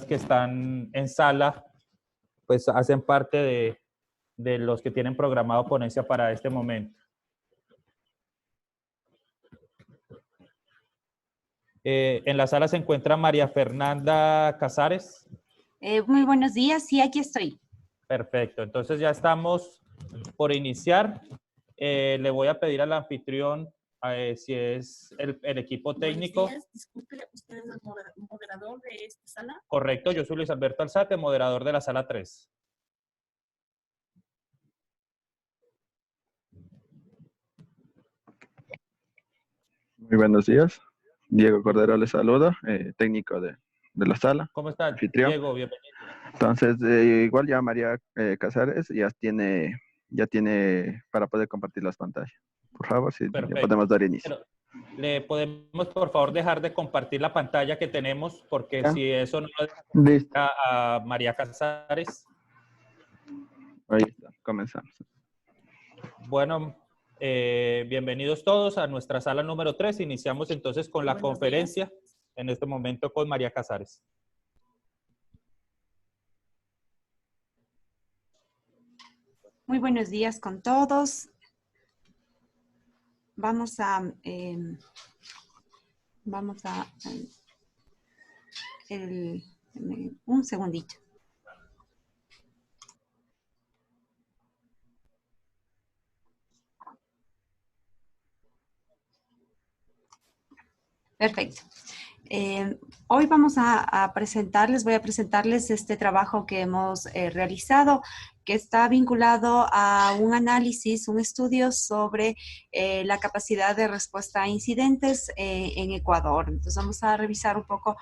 que están en sala, pues hacen parte de los que tienen programado ponencia para este momento. En la sala se encuentra María Fernanda Casares. Muy buenos días, sí, aquí estoy. Perfecto, entonces ya estamos por iniciar. Le voy a pedir al anfitrión si es el equipo técnico. Buenos días, disculpe, ¿usted es el moderador de esta sala? Correcto, yo soy Luis Alberto Alzate, moderador de la sala 3. Muy buenos días. Diego Cordero les saluda, técnico de la sala. ¿Cómo está, anfitrión. Diego? Bienvenido. Entonces, igual ya María Casares ya tiene para poder compartir las pantallas. Por favor, si ya podemos dar inicio. Pero, ¿le podemos, por favor, dejar de compartir la pantalla que tenemos? Porque ¿Ya? si eso no lo Listo. deja a María Casares. Ahí está, comenzamos. Bueno, bienvenidos todos a nuestra sala número 3. Iniciamos entonces con la Buenos conferencia, días. en este momento con María Casares. Muy buenos días con todos. Vamos a un segundito. Perfecto. Hoy vamos a voy a presentarles este trabajo que hemos realizado, que está vinculado a un análisis, un estudio sobre la capacidad de respuesta a incidentes en Ecuador. Entonces vamos a revisar un poco,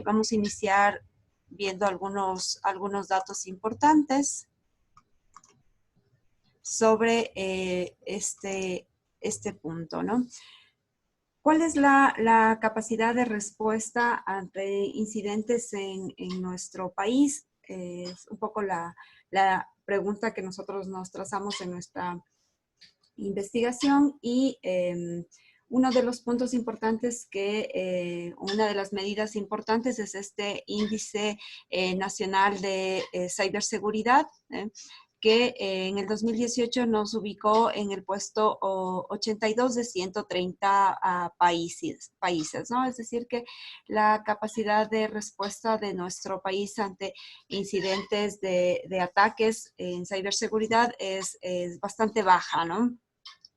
vamos a iniciar viendo algunos datos importantes sobre este punto, ¿no? ¿Cuál es la capacidad de respuesta ante incidentes en nuestro país? Es un poco la pregunta que nosotros nos trazamos en nuestra investigación y uno de los puntos importantes una de las medidas importantes es este índice nacional de ciberseguridad, que en el 2018 nos ubicó en el puesto 82 de 130 países, ¿no? Es decir, que la capacidad de respuesta de nuestro país ante incidentes de ataques en ciberseguridad es bastante baja, ¿no?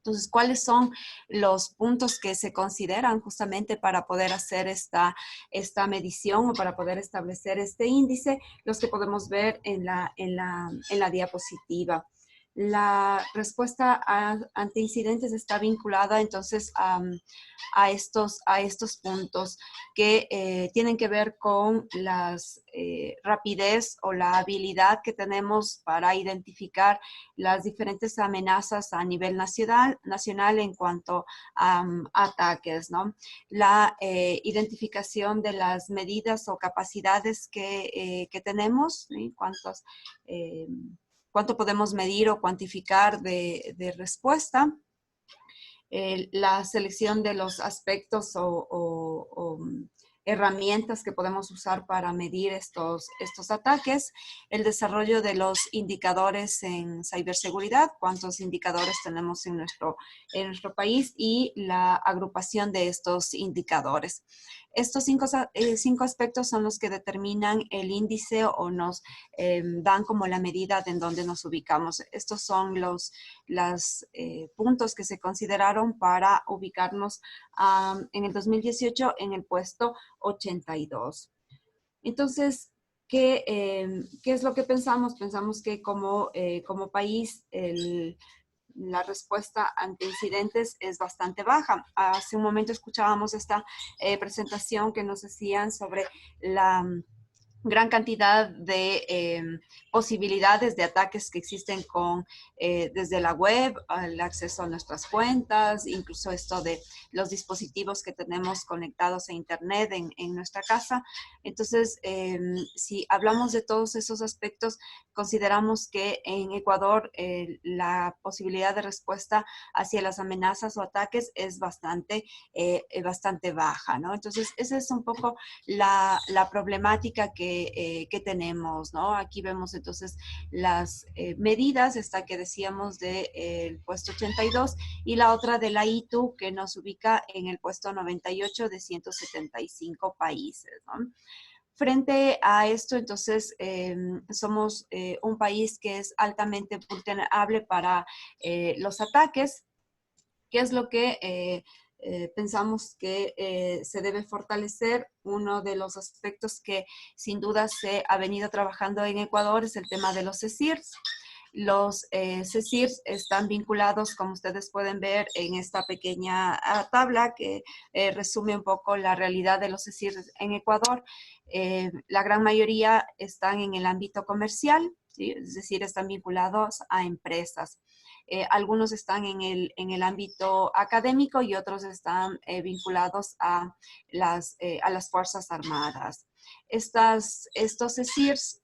Entonces, ¿cuáles son los puntos que se consideran justamente para poder hacer esta medición o para poder establecer este índice? Los que podemos ver en la diapositiva. La respuesta ante incidentes está vinculada entonces a estos puntos que tienen que ver con la rapidez o la habilidad que tenemos para identificar las diferentes amenazas a nivel nacional en cuanto a ataques, ¿no? La identificación de las medidas o capacidades que tenemos, ¿sí? Cuánto podemos medir o cuantificar de respuesta. La selección de los aspectos o herramientas que podemos usar para medir estos ataques, el desarrollo de los indicadores en ciberseguridad, cuántos indicadores tenemos en nuestro país y la agrupación de estos indicadores. Estos cinco aspectos son los que determinan el índice o nos dan como la medida de en donde nos ubicamos. Estos son los puntos que se consideraron para ubicarnos en el 2018 en el puesto 82. Entonces, ¿qué es lo que pensamos? Pensamos que como país la respuesta ante incidentes es bastante baja. Hace un momento escuchábamos esta presentación que nos hacían sobre la gran cantidad de posibilidades de ataques que existen desde la web, el acceso a nuestras cuentas, incluso esto de los dispositivos que tenemos conectados a internet en nuestra casa. Entonces, si hablamos de todos esos aspectos, consideramos que en Ecuador la posibilidad de respuesta hacia las amenazas o ataques es bastante baja, ¿no? Entonces, esa es un poco la problemática que que tenemos, ¿no? Aquí vemos entonces las medidas, esta que decíamos del puesto 82 y la otra de la ITU que nos ubica en el puesto 98 de 175 países, ¿no? Frente a esto, entonces, somos un país que es altamente vulnerable para los ataques. ¿Qué es lo que pensamos que se debe fortalecer? Uno de los aspectos que sin duda se ha venido trabajando en Ecuador es el tema de los CECIRs. Los CECIRs están vinculados, como ustedes pueden ver en esta pequeña tabla que resume un poco la realidad de los CECIRs en Ecuador. La gran mayoría están en el ámbito comercial, ¿sí? Es decir, están vinculados a empresas. Algunos están en el ámbito académico y otros están vinculados a las Fuerzas Armadas. Estos CECIRs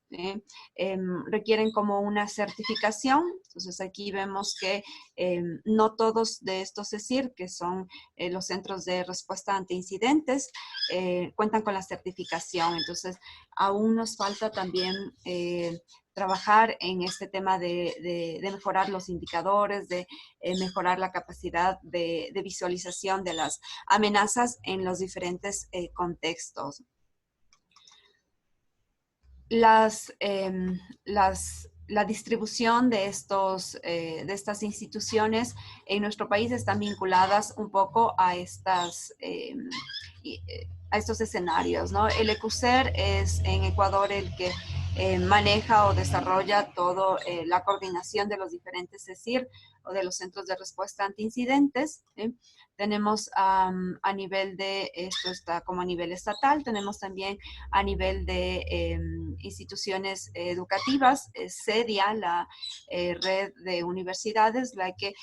requieren como una certificación. Entonces aquí vemos que no todos de estos CECIR, que son los centros de respuesta ante incidentes, cuentan con la certificación. Entonces aún nos falta también trabajar en este tema de mejorar los indicadores, de mejorar la capacidad de visualización de las amenazas en los diferentes contextos. La distribución de estas instituciones en nuestro país están vinculadas un poco a estos escenarios, ¿no? El ECUSER es en Ecuador el que maneja o desarrolla toda la coordinación de los diferentes CECIR o de los centros de respuesta ante incidentes. Tenemos a nivel de, esto está como a nivel estatal, tenemos también a nivel de instituciones educativas, CEDIA, la red de universidades, la que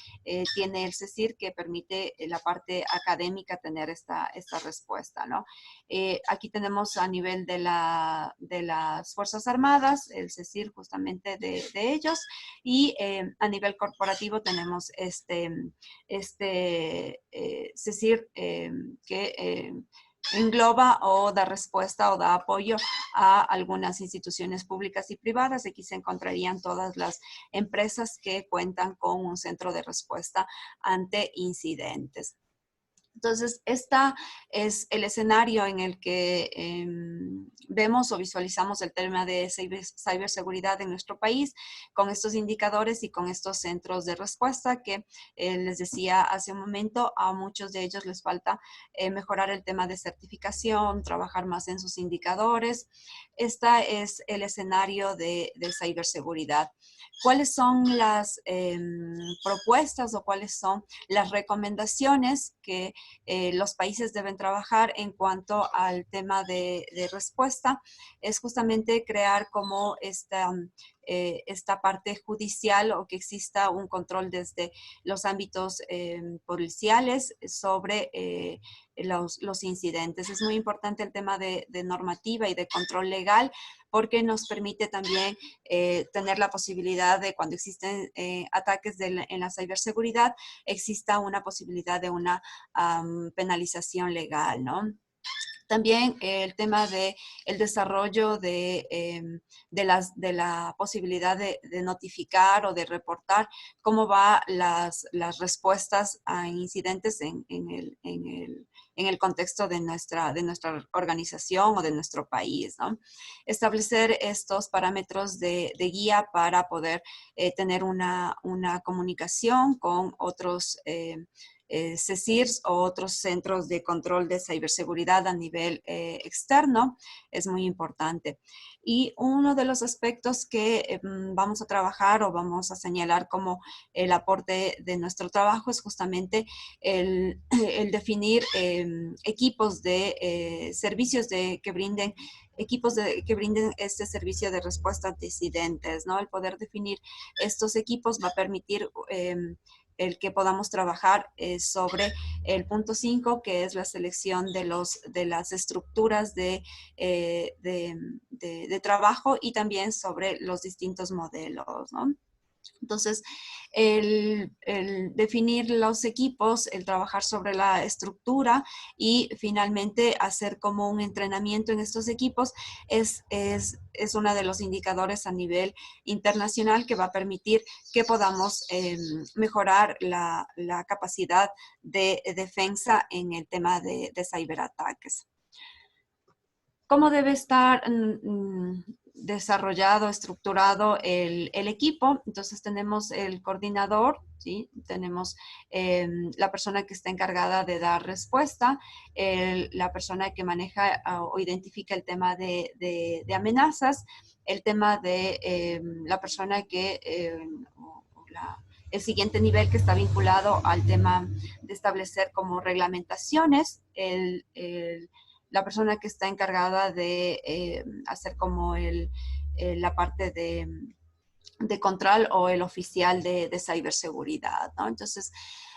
tiene el CECIR que permite la parte académica tener esta respuesta, ¿no? Aquí tenemos a nivel de las Fuerzas Armadas, el CECIR justamente de ellos, y a nivel corporativo tenemos CECIR que engloba o da respuesta o da apoyo a algunas instituciones públicas y privadas. Aquí se encontrarían todas las empresas que cuentan con un centro de respuesta ante incidentes. Entonces, este es el escenario en el que vemos o visualizamos el tema de ciberseguridad en nuestro país, con estos indicadores y con estos centros de respuesta que les decía hace un momento, a muchos de ellos les falta mejorar el tema de certificación, trabajar más en sus indicadores. Este es el escenario de ciberseguridad. ¿Cuáles son las propuestas o cuáles son las recomendaciones que los países deben trabajar en cuanto al tema de respuesta? Es justamente crear como esta parte judicial o que exista un control desde los ámbitos policiales sobre los incidentes. Es muy importante el tema de normativa y de control legal porque nos permite también tener la posibilidad de cuando existen ataques en la ciberseguridad, exista una posibilidad de una penalización legal, ¿no? También el tema del desarrollo de la posibilidad de notificar o de reportar cómo van las respuestas a incidentes en el contexto de nuestra organización o de nuestro país, ¿no? Establecer estos parámetros de guía para poder tener una comunicación con otros CECIRs o otros centros de control de ciberseguridad a nivel externo es muy importante. Y uno de los aspectos que vamos a trabajar o vamos a señalar como el aporte de nuestro trabajo es justamente el definir equipos de servicios que brinden este servicio de respuesta ante incidentes, ¿no? El poder definir estos equipos va a permitir el que podamos trabajar sobre el punto 5, que es la selección de las estructuras de trabajo y también sobre los distintos modelos, ¿no? Entonces, el definir los equipos, el trabajar sobre la estructura y finalmente hacer como un entrenamiento en estos equipos es uno de los indicadores a nivel internacional que va a permitir que podamos mejorar la capacidad de defensa en el tema de ciberataques. ¿Cómo debe estar desarrollado, estructurado el equipo? Entonces tenemos el coordinador, ¿sí? Tenemos la persona que está encargada de dar respuesta, la persona que maneja o identifica el tema de amenazas, el tema de la persona que el siguiente nivel que está vinculado al tema de establecer como reglamentaciones, la persona que está encargada de hacer como la parte de control o el oficial de ciberseguridad, ¿no? Entonces,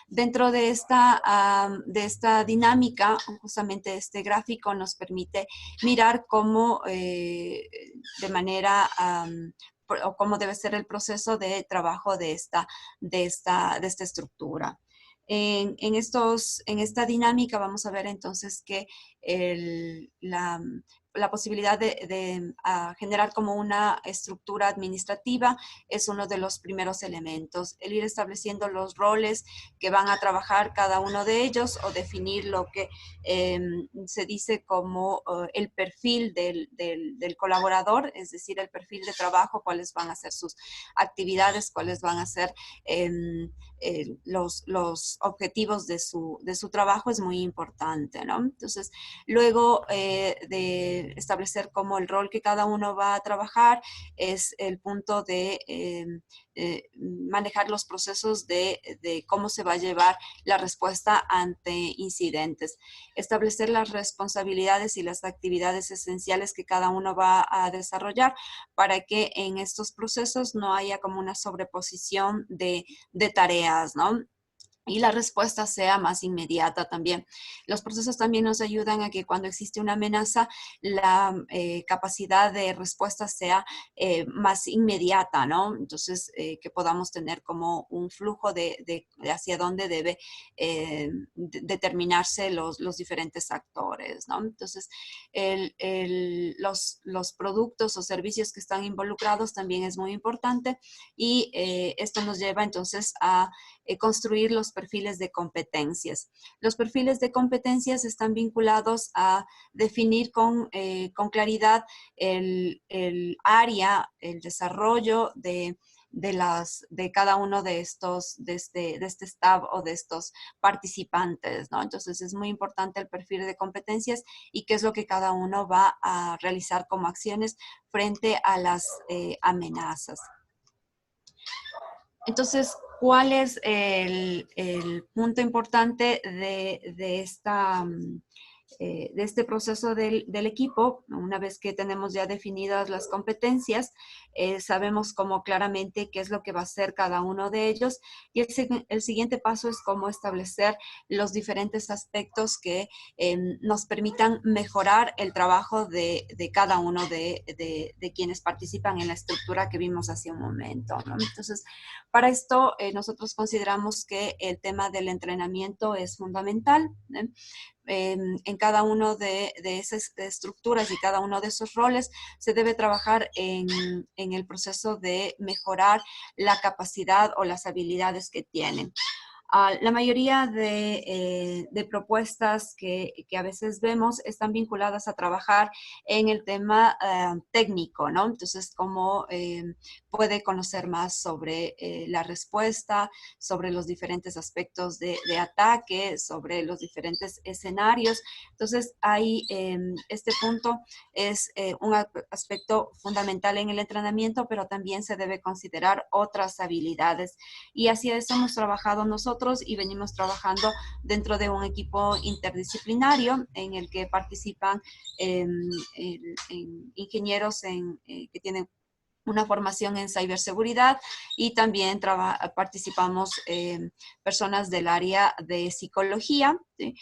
dentro de esta dinámica, justamente este gráfico nos permite mirar cómo de manera o cómo debe ser el proceso de trabajo de esta estructura. En esta dinámica vamos a ver entonces que la posibilidad de generar como una estructura administrativa es uno de los primeros elementos. El ir estableciendo los roles que van a trabajar cada uno de ellos o definir lo que se dice como el perfil del colaborador, es decir, el perfil de trabajo, cuáles van a ser sus actividades, cuáles van a ser los objetivos de su trabajo es muy importante, ¿no? Entonces, luego de establecer como el rol que cada uno va a trabajar es el punto de manejar los procesos de cómo se va a llevar la respuesta ante incidentes. Establecer las responsabilidades y las actividades esenciales que cada uno va a desarrollar para que en estos procesos no haya como una sobreposición de tareas, ¿no? Y la respuesta sea más inmediata también. Los procesos también nos ayudan a que cuando existe una amenaza, la capacidad de respuesta sea más inmediata, ¿no? Entonces, que podamos tener como un flujo de hacia dónde debe determinarse los diferentes actores, ¿no? Entonces, los productos o servicios que están involucrados también es muy importante y esto nos lleva entonces a construir los perfiles de competencias. Los perfiles de competencias están vinculados a definir con claridad el área, el desarrollo de cada uno de este staff o de estos participantes, ¿no? Entonces es muy importante el perfil de competencias y qué es lo que cada uno va a realizar como acciones frente a las amenazas. Entonces, ¿cuál es el punto importante de este proceso del equipo? Una vez que tenemos ya definidas las competencias, sabemos cómo claramente qué es lo que va a hacer cada uno de ellos y el siguiente paso es cómo establecer los diferentes aspectos que nos permitan mejorar el trabajo de cada uno de quienes participan en la estructura que vimos hace un momento, ¿no? Entonces, para esto nosotros consideramos que el tema del entrenamiento es fundamental, ¿eh? En cada uno de esas estructuras y cada uno de esos roles se debe trabajar en el proceso de mejorar la capacidad o las habilidades que tienen. La mayoría de propuestas que a veces vemos están vinculadas a trabajar en el tema técnico, ¿no? Entonces, cómo puede conocer más sobre la respuesta, sobre los diferentes aspectos de ataque, sobre los diferentes escenarios. Entonces, ahí este punto es un aspecto fundamental en el entrenamiento, pero también se debe considerar otras habilidades. Y así es, hemos trabajado nosotros y venimos trabajando dentro de un equipo interdisciplinario en el que participan ingenieros que tienen una formación en ciberseguridad y también participamos personas del área de psicología, ¿sí?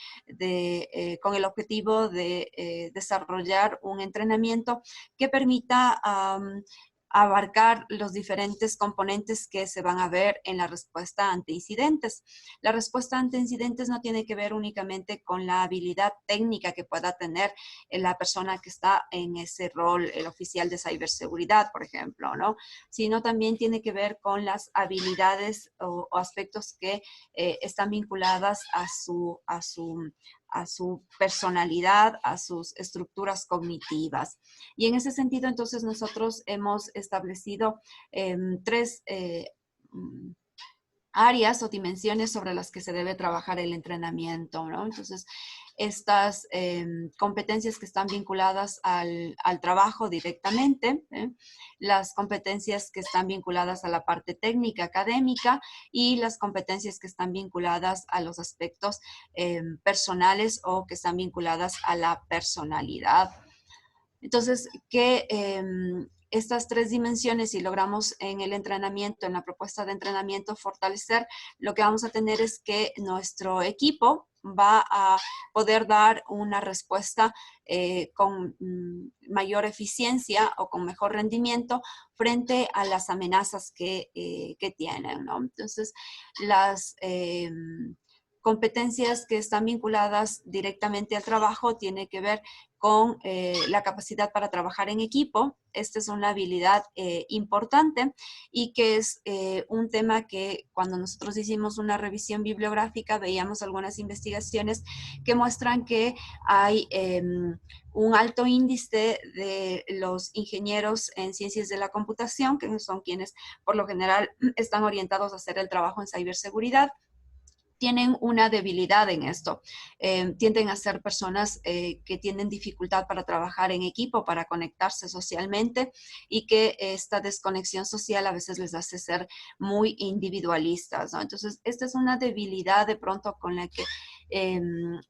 Con el objetivo de desarrollar un entrenamiento que permita abarcar los diferentes componentes que se van a ver en la respuesta ante incidentes. La respuesta ante incidentes no tiene que ver únicamente con la habilidad técnica que pueda tener la persona que está en ese rol, el oficial de ciberseguridad, por ejemplo, ¿no? Sino también tiene que ver con las habilidades o aspectos que están vinculadas a su personalidad, a sus estructuras cognitivas. Y en ese sentido, entonces, nosotros hemos establecido tres áreas o dimensiones sobre las que se debe trabajar el entrenamiento, ¿no? Entonces, estas competencias que están vinculadas al trabajo directamente, las competencias que están vinculadas a la parte técnica, académica, y las competencias que están vinculadas a los aspectos personales o que están vinculadas a la personalidad. Entonces, estas tres dimensiones, si logramos en el entrenamiento, en la propuesta de entrenamiento fortalecer, lo que vamos a tener es que nuestro equipo va a poder dar una respuesta con mayor eficiencia o con mejor rendimiento frente a las amenazas que tienen, ¿no? Entonces, las competencias que están vinculadas directamente al trabajo tienen que ver con la capacidad para trabajar en equipo. Esta es una habilidad importante y que es un tema que cuando nosotros hicimos una revisión bibliográfica veíamos algunas investigaciones que muestran que hay un alto índice de los ingenieros en ciencias de la computación, que son quienes por lo general están orientados a hacer el trabajo en ciberseguridad. Tienen una debilidad en esto. Tienden a ser personas que tienen dificultad para trabajar en equipo, para conectarse socialmente y que esta desconexión social a veces les hace ser muy individualistas, ¿no? Entonces, esta es una debilidad de pronto con la que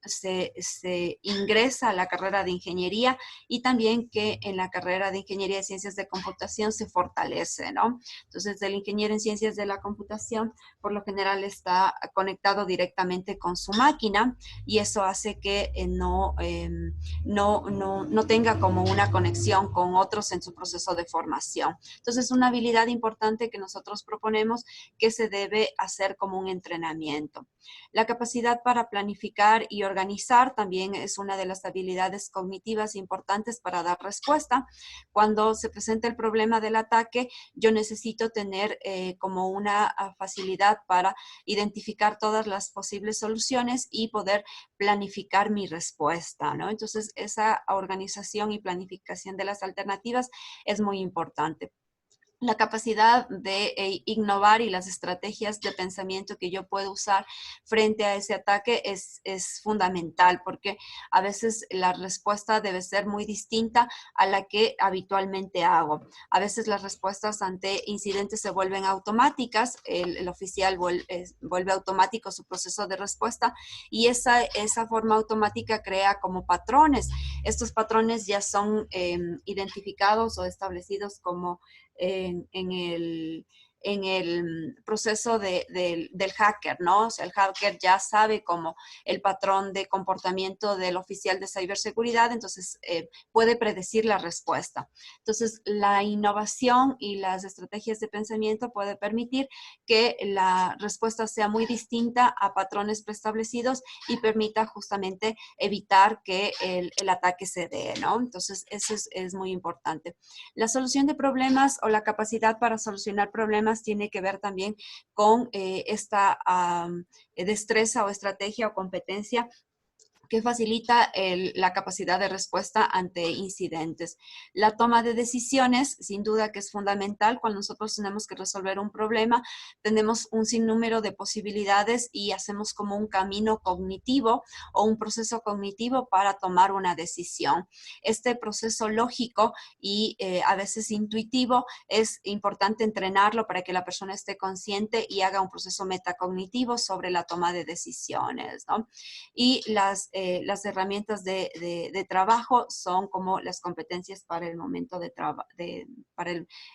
se ingresa a la carrera de ingeniería y también que en la carrera de ingeniería de ciencias de computación se fortalece, ¿no? Entonces, el ingeniero en ciencias de la computación por lo general está conectado directamente con su máquina y eso hace que no tenga como una conexión con otros en su proceso de formación. Entonces, una habilidad importante que nosotros proponemos que se debe hacer como un entrenamiento. La capacidad para planificar y organizar también es una de las habilidades cognitivas importantes para dar respuesta. Cuando se presenta el problema del ataque, yo necesito tener como una facilidad para identificar todas las posibles soluciones y poder planificar mi respuesta, ¿no? Entonces, esa organización y planificación de las alternativas es muy importante. La capacidad de innovar y las estrategias de pensamiento que yo puedo usar frente a ese ataque es fundamental, porque a veces la respuesta debe ser muy distinta a la que habitualmente hago. A veces las respuestas ante incidentes se vuelven automáticas, el oficial vuelve automático su proceso de respuesta y esa forma automática crea como patrones. Estos patrones ya son identificados o establecidos como en el proceso del hacker, ¿no? O sea, el hacker ya sabe como el patrón de comportamiento del oficial de ciberseguridad, entonces puede predecir la respuesta. Entonces, la innovación y las estrategias de pensamiento puede permitir que la respuesta sea muy distinta a patrones preestablecidos y permita justamente evitar que el ataque se dé, ¿no? Entonces, eso es muy importante. La solución de problemas o la capacidad para solucionar problemas tiene que ver también con esta destreza o estrategia o competencia que facilita la capacidad de respuesta ante incidentes. La toma de decisiones, sin duda que es fundamental. Cuando nosotros tenemos que resolver un problema, tenemos un sinnúmero de posibilidades y hacemos como un camino cognitivo o un proceso cognitivo para tomar una decisión. Este proceso lógico y a veces intuitivo es importante entrenarlo para que la persona esté consciente y haga un proceso metacognitivo sobre la toma de decisiones, ¿no? Y las herramientas de trabajo son como las competencias para el momento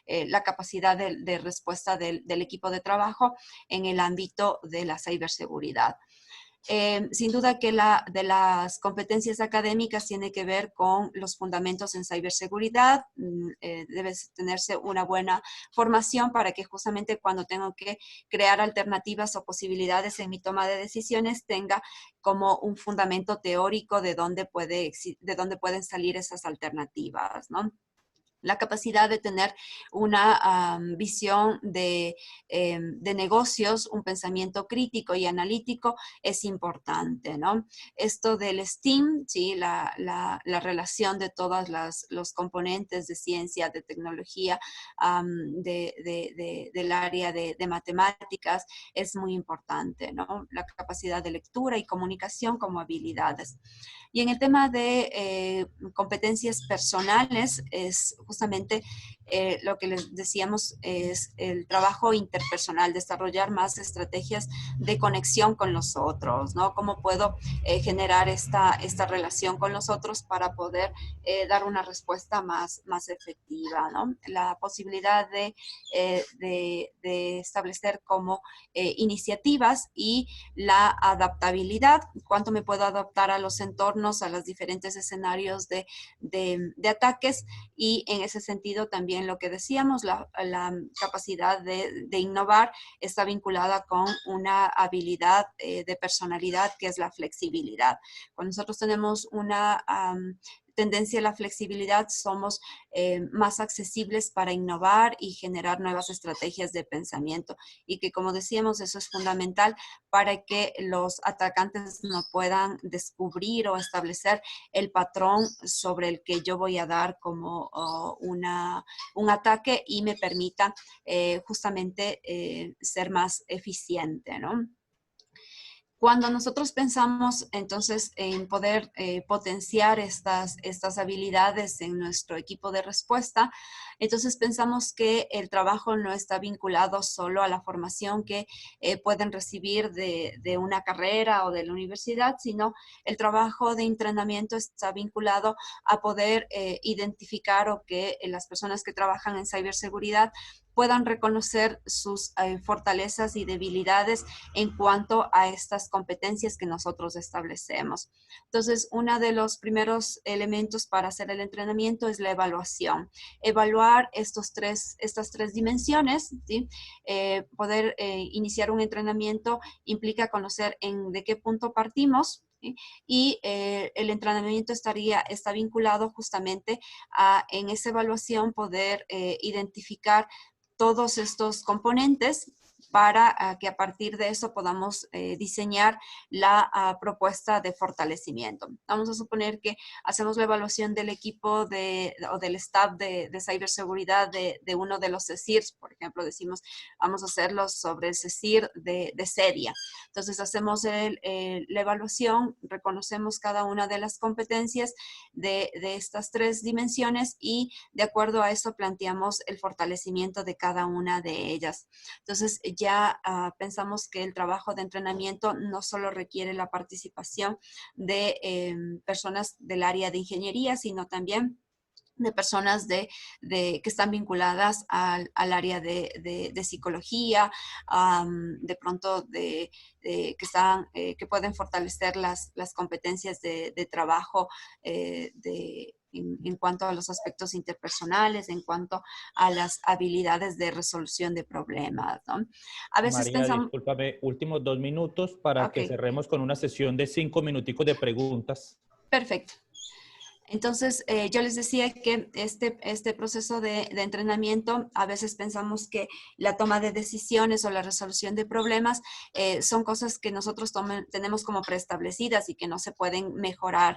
la capacidad de respuesta del equipo de trabajo en el ámbito de la ciberseguridad. Sin duda que de las competencias académicas tiene que ver con los fundamentos en ciberseguridad. Debe tenerse una buena formación para que justamente cuando tengo que crear alternativas o posibilidades en mi toma de decisiones tenga como un fundamento teórico de dónde pueden salir esas alternativas, ¿no? La capacidad de tener una visión de negocios, un pensamiento crítico y analítico es importante, ¿no? Esto del STEAM, ¿sí? La relación de todos los componentes de ciencia, de tecnología, del área de matemáticas es muy importante, ¿no? La capacidad de lectura y comunicación como habilidades. Y en el tema de competencias personales es justamente lo que les decíamos es el trabajo interpersonal, desarrollar más estrategias de conexión con los otros, ¿no? Cómo puedo generar esta relación con los otros para poder dar una respuesta más efectiva, ¿no? La posibilidad de establecer como iniciativas y la adaptabilidad, cuánto me puedo adaptar a los entornos, a los diferentes escenarios de ataques, y en ese sentido también lo que decíamos, la capacidad de innovar está vinculada con una habilidad de personalidad que es la flexibilidad. Cuando nosotros tenemos una tendencia a la flexibilidad, somos más accesibles para innovar y generar nuevas estrategias de pensamiento, y que, como decíamos, eso es fundamental para que los atacantes no puedan descubrir o establecer el patrón sobre el que yo voy a dar como un ataque y me permita justamente ser más eficiente, ¿no? Cuando nosotros pensamos entonces en poder potenciar estas habilidades en nuestro equipo de respuesta, entonces pensamos que el trabajo no está vinculado solo a la formación que pueden recibir de una carrera o de la universidad, sino el trabajo de entrenamiento está vinculado a poder identificar o que las personas que trabajan en ciberseguridad puedan reconocer sus fortalezas y debilidades en cuanto a estas competencias que nosotros establecemos. Entonces, uno de los primeros elementos para hacer el entrenamiento es la evaluación. Evaluar estas tres dimensiones, ¿sí? Poder iniciar un entrenamiento implica conocer de qué punto partimos, ¿sí? Y el entrenamiento está vinculado justamente a, en esa evaluación, poder identificar todos estos componentes para que a partir de eso podamos diseñar la propuesta de fortalecimiento. Vamos a suponer que hacemos la evaluación del equipo o del staff de ciberseguridad de uno de los CECIRs, por ejemplo, decimos, vamos a hacerlo sobre el CECIR de Seria. Entonces hacemos la evaluación, reconocemos cada una de las competencias de estas tres dimensiones y de acuerdo a eso planteamos el fortalecimiento de cada una de ellas. Entonces ya pensamos que el trabajo de entrenamiento no solo requiere la participación de personas del área de ingeniería, sino también de personas que están vinculadas al área de psicología, de pronto que pueden fortalecer las competencias de trabajo en cuanto a los aspectos interpersonales, en cuanto a las habilidades de resolución de problemas, ¿no? A veces María, pensamos... discúlpame, últimos 2 minutos para que cerremos con una sesión de 5 minuticos de preguntas. Perfecto. Entonces, yo les decía que este proceso de entrenamiento, a veces pensamos que la toma de decisiones o la resolución de problemas son cosas que nosotros tenemos como preestablecidas y que no se pueden mejorar.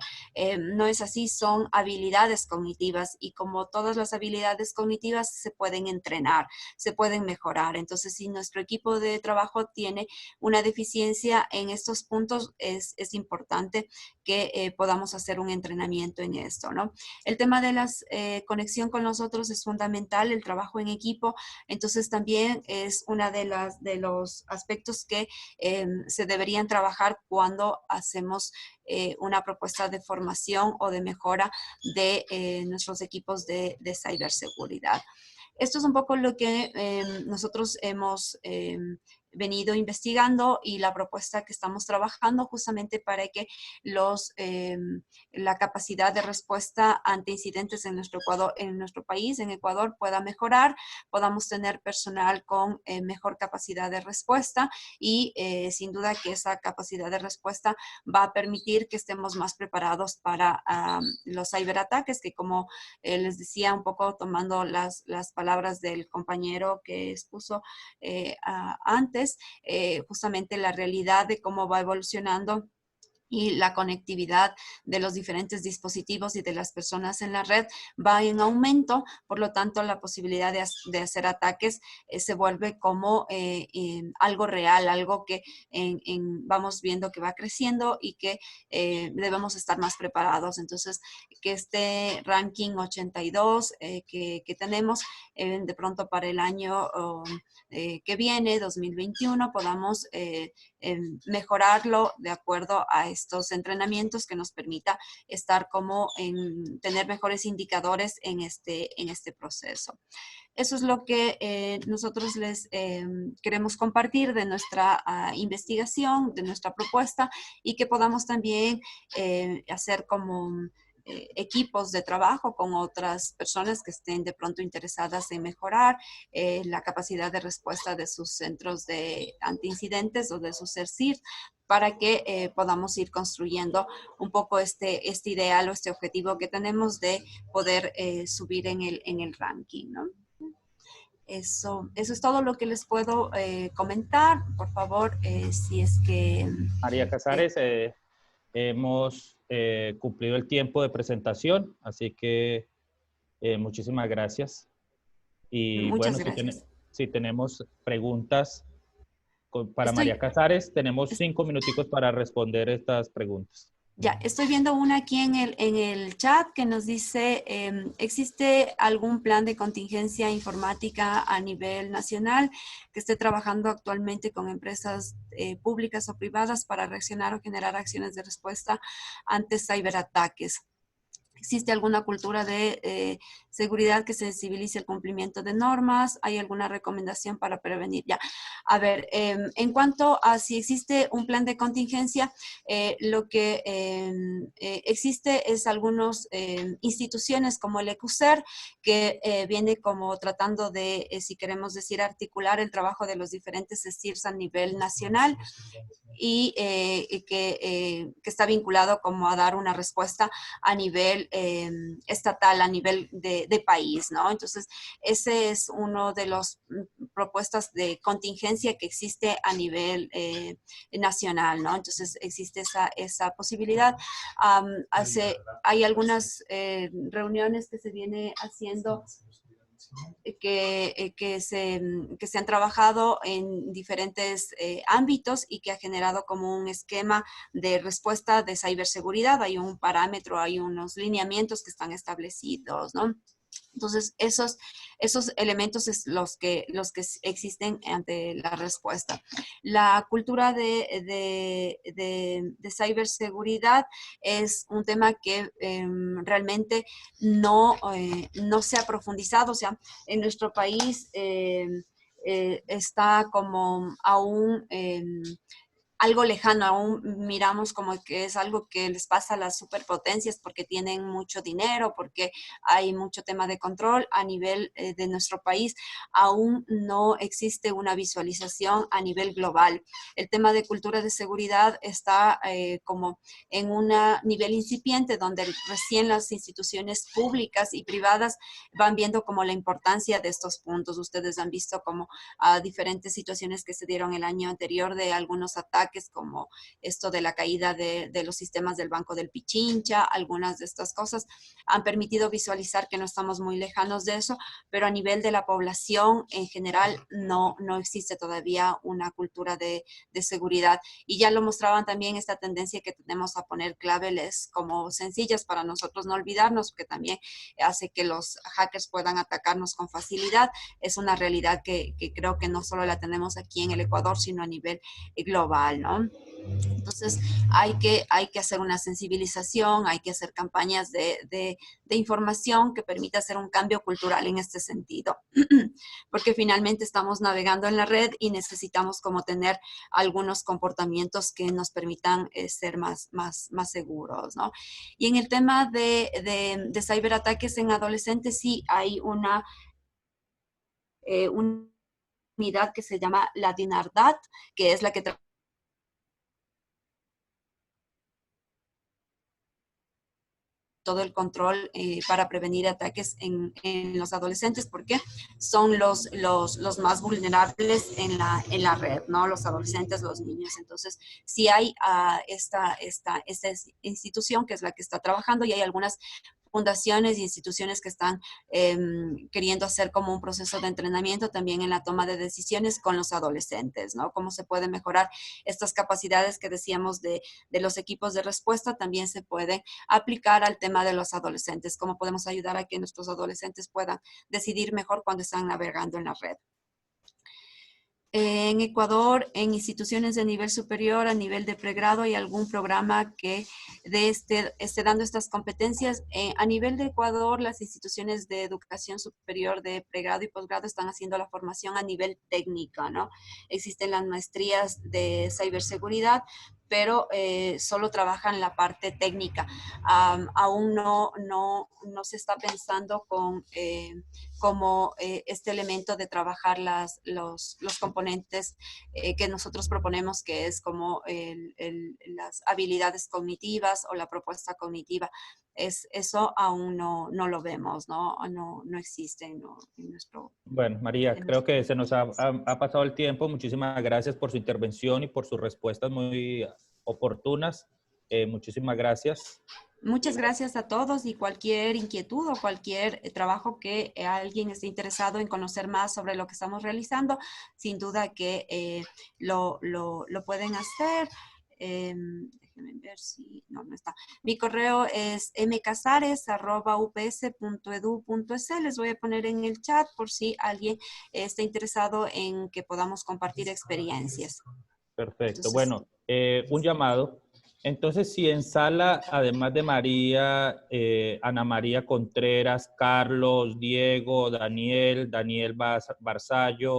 No es así, son habilidades cognitivas y como todas las habilidades cognitivas se pueden entrenar, se pueden mejorar. Entonces, si nuestro equipo de trabajo tiene una deficiencia en estos puntos, es importante que podamos hacer un entrenamiento en esto, ¿no? El tema de la conexión con los otros es fundamental, el trabajo en equipo, entonces también es una de los aspectos que se deberían trabajar cuando hacemos una propuesta de formación o de mejora de nuestros equipos de ciberseguridad. Esto es un poco lo que nosotros hemos venido investigando y la propuesta que estamos trabajando justamente para que la capacidad de respuesta ante incidentes en nuestro país, en Ecuador, pueda mejorar, podamos tener personal con mejor capacidad de respuesta y sin duda que esa capacidad de respuesta va a permitir que estemos más preparados para los ciberataques, que como les decía, un poco tomando las palabras del compañero que expuso antes, justamente la realidad de cómo va evolucionando y la conectividad de los diferentes dispositivos y de las personas en la red va en aumento, por lo tanto la posibilidad de hacer ataques se vuelve como algo real, algo que vamos viendo que va creciendo y que debemos estar más preparados. Entonces, que este ranking 82 que tenemos de pronto para el año que viene, 2021, podamos mejorarlo de acuerdo a estos entrenamientos que nos permita estar tener mejores indicadores en este proceso. Eso es lo que nosotros les queremos compartir de nuestra investigación, de nuestra propuesta, y que podamos también hacer como equipos de trabajo con otras personas que estén de pronto interesadas en mejorar la capacidad de respuesta de sus centros de antiincidentes o de sus CERCIR, para que podamos ir construyendo un poco este ideal o este objetivo que tenemos de poder subir en el ranking, ¿no? Eso es todo lo que les puedo comentar. Por favor, si es que... María Casares, hemos cumplido el tiempo de presentación, así que muchísimas gracias. Y muchas bueno, gracias. si tenemos preguntas para María Casares, tenemos 5 minuticos para responder estas preguntas. Ya, estoy viendo una aquí en el chat que nos dice, ¿existe algún plan de contingencia informática a nivel nacional que esté trabajando actualmente con empresas públicas o privadas para reaccionar o generar acciones de respuesta ante ciberataques? ¿Existe alguna cultura de seguridad que sensibilice el cumplimiento de normas? ¿Hay alguna recomendación para prevenir? Ya, a ver, en cuanto a si existe un plan de contingencia, lo que existe es algunas instituciones como el ECUSER, que viene como tratando de, si queremos decir, articular el trabajo de los diferentes CECIRs a nivel nacional y que está vinculado como a dar una respuesta a nivel estatal, a nivel de país, ¿no? Entonces, ese es uno de las propuestas de contingencia que existe a nivel nacional, ¿no? Entonces, existe esa posibilidad. Hay algunas reuniones que se viene haciendo que se han trabajado en diferentes ámbitos y que ha generado como un esquema de respuesta de ciberseguridad. Hay un parámetro, hay unos lineamientos que están establecidos, ¿no? Entonces, esos elementos es los que existen ante la respuesta. La cultura de ciberseguridad es un tema que realmente no se ha profundizado. O sea, en nuestro país está como aún... algo lejano, aún miramos como que es algo que les pasa a las superpotencias porque tienen mucho dinero, porque hay mucho tema de control a nivel de nuestro país. Aún no existe una visualización a nivel global. El tema de cultura de seguridad está como en un nivel incipiente donde recién las instituciones públicas y privadas van viendo como la importancia de estos puntos. Ustedes han visto como diferentes situaciones que se dieron el año anterior de algunos ataques, como esto de la caída de los sistemas del Banco del Pichincha. Algunas de estas cosas han permitido visualizar que no estamos muy lejanos de eso, pero a nivel de la población en general no existe todavía una cultura de seguridad. Y ya lo mostraban también esta tendencia que tenemos a poner claves como sencillas para nosotros no olvidarnos, que también hace que los hackers puedan atacarnos con facilidad. Es una realidad que creo que no solo la tenemos aquí en el Ecuador, sino a nivel global, ¿no? Entonces hay que hacer una sensibilización, hay que hacer campañas de información que permita hacer un cambio cultural en este sentido, porque finalmente estamos navegando en la red y necesitamos como tener algunos comportamientos que nos permitan ser más seguros, ¿no? Y en el tema de ciberataques en adolescentes, sí hay una unidad que se llama la DINARDAT, que es la que todo el control para prevenir ataques en los adolescentes, porque son los más vulnerables en la red, ¿no? Los adolescentes, los niños. Entonces, sí hay esta institución que es la que está trabajando, y hay algunas fundaciones e instituciones que están queriendo hacer como un proceso de entrenamiento también en la toma de decisiones con los adolescentes, ¿no? Cómo se puede mejorar estas capacidades que decíamos de los equipos de respuesta, también se pueden aplicar al tema de los adolescentes. Cómo podemos ayudar a que nuestros adolescentes puedan decidir mejor cuando están navegando en la red. En Ecuador, en instituciones de nivel superior, a nivel de pregrado, ¿hay algún programa que esté dando estas competencias? A nivel de Ecuador, las instituciones de educación superior de pregrado y posgrado están haciendo la formación a nivel técnico, ¿no? Existen las maestrías de ciberseguridad, pero solo trabajan la parte técnica. Aún no se está pensando como este elemento de trabajar los componentes que nosotros proponemos, que es como las habilidades cognitivas o la propuesta cognitiva. Eso aún no lo vemos, no existe en nuestro... Bueno, María, creo que se nos ha pasado el tiempo. Muchísimas gracias por su intervención y por sus respuestas muy oportunas. Muchísimas gracias. Muchas gracias a todos, y cualquier inquietud o cualquier trabajo que alguien esté interesado en conocer más sobre lo que estamos realizando, sin duda que lo pueden hacer. Déjenme ver si... No está. Mi correo es mcasares@ups.edu.es. Les voy a poner en el chat por si alguien está interesado en que podamos compartir experiencias. Perfecto. Entonces, bueno, un llamado. Entonces, si en sala, además de María, Ana María Contreras, Carlos, Diego, Daniel Barzallo,